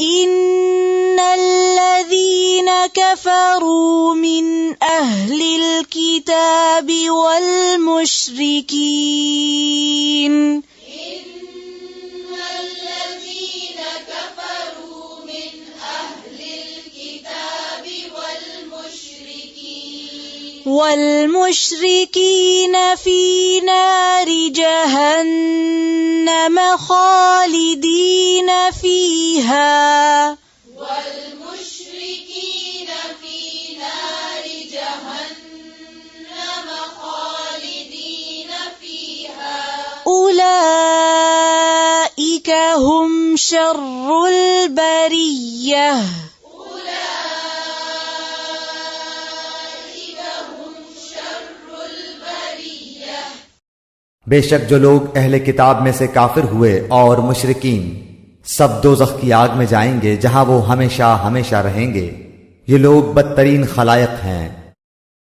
إن الذين كفروا من أهل الكتاب والمشركين في نار جهنم خالدين فيها أولئك هم شر البرية. बेशक जो लोग अहले किताब में से काफिर हुए और मुशरिकीन सब दोज़ख की आग में जाएंगे जहां वो हमेशा हमेशा रहेंगे। ये लोग बदतरीन खलायक हैं।